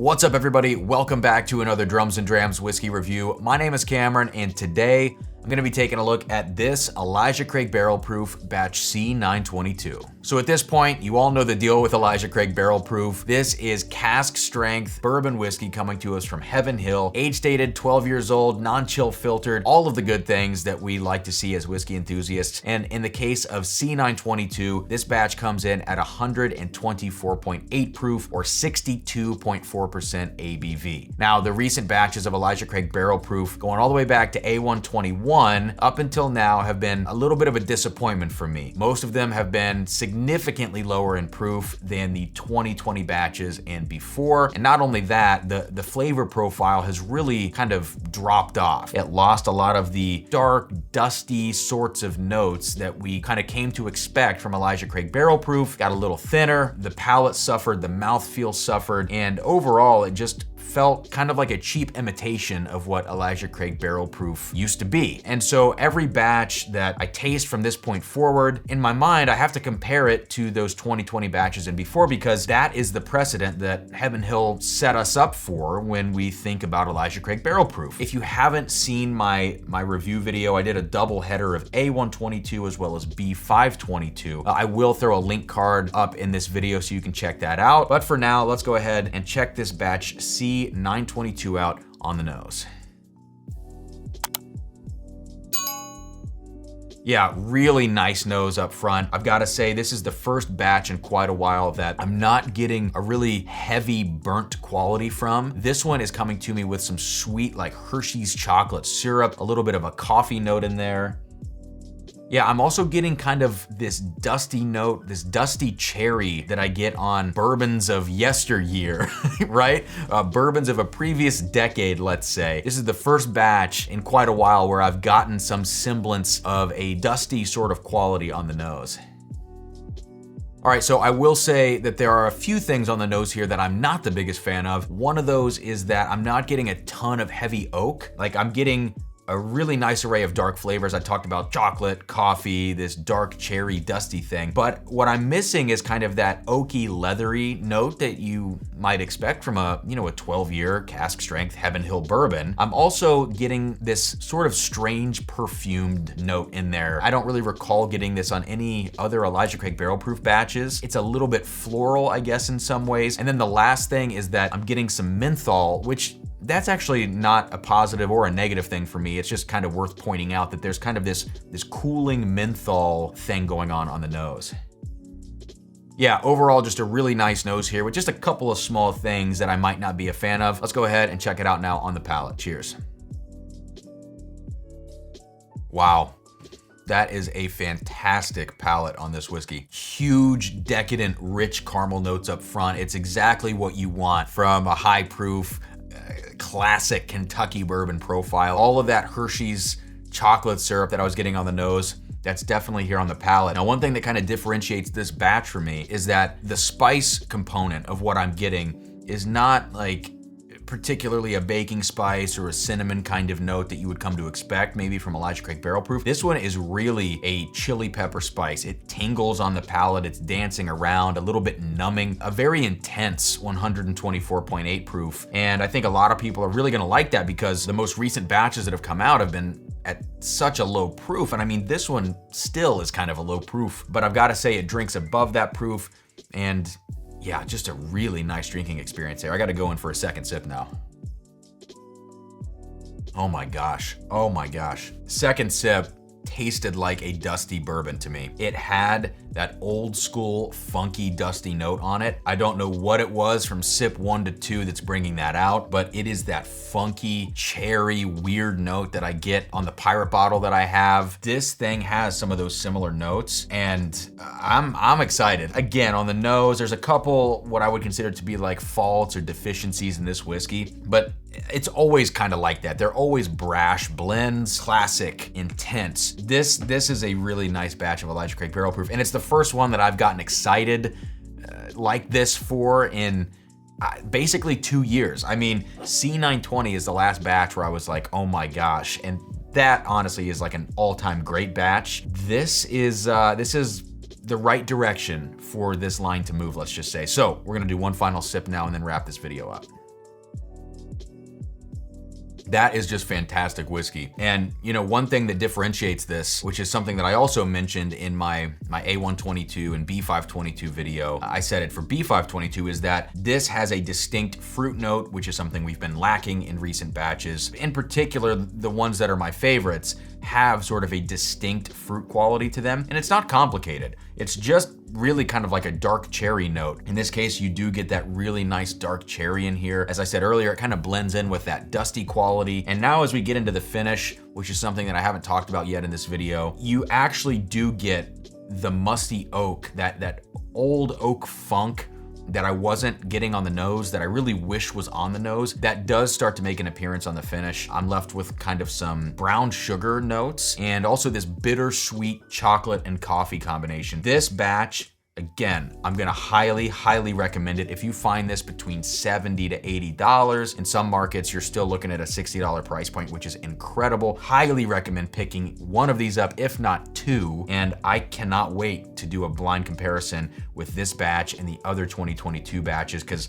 What's up, everybody? Welcome back to another Drums and Drams whiskey review. My name is Cameron, and today I'm gonna be taking a look at this Elijah Craig Barrel Proof Batch C922. So at this point, you all know the deal with Elijah Craig Barrel Proof. This is cask strength bourbon whiskey coming to us from Heaven Hill, age dated, 12 years old, non-chill filtered, all of the good things that we like to see as whiskey enthusiasts. And in the case of C922, this batch comes in at 124.8 proof or 62.4% ABV. Now, the recent batches of Elijah Craig Barrel Proof, going all the way back to A121, up until now have been a little bit of a disappointment for me. Most of them have been significantly lower in proof than the 2020 batches and before. And not only that, the flavor profile has really kind of dropped off. It lost a lot of the dark, dusty sorts of notes that we kind of came to expect from Elijah Craig Barrel Proof. Got a little thinner, the palate suffered, the mouthfeel suffered, and overall it just felt kind of like a cheap imitation of what Elijah Craig Barrel Proof used to be. And so every batch that I taste from this point forward, in my mind, I have to compare it to those 2020 batches and before, because that is the precedent that Heaven Hill set us up for when we think about Elijah Craig Barrel Proof. If you haven't seen my review video, I did a double header of A122 as well as B522. I will throw a link card up in this video so you can check that out. But for now, let's go ahead and check this batch C922 out on the nose. Yeah, really nice nose up front. I've got to say, this is the first batch in quite a while that I'm not getting a really heavy burnt quality from. This one is coming to me with some sweet, like Hershey's chocolate syrup, a little bit of a coffee note in there. Yeah, I'm also getting kind of this dusty note, this dusty cherry that I get on bourbons of yesteryear, right? Bourbons of a previous decade, let's say. This is the first batch in quite a while where I've gotten some semblance of a dusty sort of quality on the nose. All right, so I will say that there are a few things on the nose here that I'm not the biggest fan of. One of those is that I'm not getting a ton of heavy oak. Like, I'm getting a really nice array of dark flavors. I talked about chocolate, coffee, this dark cherry dusty thing. But what I'm missing is kind of that oaky, leathery note that you might expect from a 12-year cask strength Heaven Hill bourbon. I'm also getting this sort of strange perfumed note in there. I don't really recall getting this on any other Elijah Craig Barrel Proof batches. It's a little bit floral, I guess, in some ways. And then the last thing is that I'm getting some menthol, which that's actually not a positive or a negative thing for me. It's just kind of worth pointing out that there's kind of this cooling menthol thing going on the nose. Yeah, overall, just a really nice nose here with just a couple of small things that I might not be a fan of. Let's go ahead and check it out now on the palate. Cheers. Wow. That is a fantastic palate on this whiskey. Huge, decadent, rich caramel notes up front. It's exactly what you want from a high proof, classic Kentucky bourbon profile. All of that Hershey's chocolate syrup that I was getting on the nose, that's definitely here on the palate. Now, one thing that kind of differentiates this batch for me is that the spice component of what I'm getting is not like particularly a baking spice or a cinnamon kind of note that you would come to expect maybe from Elijah Craig Barrel Proof. This one is really a chili pepper spice. It tingles on the palate, it's dancing around, a little bit numbing, a very intense 124.8 proof. And I think a lot of people are really gonna like that because the most recent batches that have come out have been at such a low proof. And I mean, this one still is kind of a low proof, but I've gotta say it drinks above that proof, and yeah, just a really nice drinking experience there. I gotta go in for a second sip now. Oh my gosh, oh my gosh. Second sip tasted like a dusty bourbon to me. It had that old school, funky, dusty note on it. I don't know what it was from sip 1 to 2 that's bringing that out, but it is that funky, cherry, weird note that I get on the Pirate bottle that I have. This thing has some of those similar notes, and I'm excited. Again, on the nose, there's a couple what I would consider to be like faults or deficiencies in this whiskey, but it's always kind of like that. They're always brash blends, classic, intense. This is a really nice batch of Elijah Craig Barrel Proof, and it's the first one that I've gotten excited like this for in basically 2 years. I mean, C920 is the last batch where I was like, oh my gosh, and that honestly is like an all-time great batch. This is the right direction for this line to move, let's just say. So we're gonna do one final sip now and then wrap this video up. That is just fantastic whiskey. And you know, one thing that differentiates this, which is something that I also mentioned in my A122 and B522 video, I said it for B522, is that this has a distinct fruit note, which is something we've been lacking in recent batches. In particular, the ones that are my favorites have sort of a distinct fruit quality to them, and it's not complicated. It's just really kind of like a dark cherry note. In this case, you do get that really nice dark cherry in here. As I said earlier, it kind of blends in with that dusty quality. And now as we get into the finish, which is something that I haven't talked about yet in this video, you actually do get the musty oak, that old oak funk that I wasn't getting on the nose, that I really wish was on the nose, that does start to make an appearance on the finish. I'm left with kind of some brown sugar notes and also this bittersweet chocolate and coffee combination. This batch, again, I'm gonna highly recommend it. If you find this between $70 to $80, in some markets, you're still looking at a $60 price point, which is incredible. Highly recommend picking one of these up, if not two. And I cannot wait to do a blind comparison with this batch and the other 2022 batches, because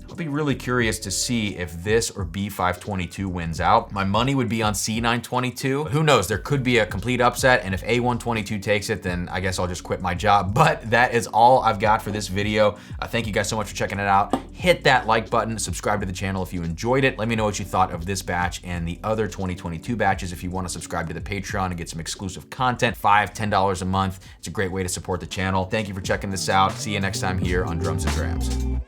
I'll be really curious to see if this or B522 wins out. My money would be on C922. Who knows, there could be a complete upset, and if A122 takes it, then I guess I'll just quit my job. But that is all I've got for this video. Thank you guys so much for checking it out. Hit that like button, subscribe to the channel if you enjoyed it. Let me know what you thought of this batch and the other 2022 batches. If you want to subscribe to the Patreon and get some exclusive content, $5, $10 a month. It's a great way to support the channel. Thank you for checking this out. See you next time here on Drums and Drams.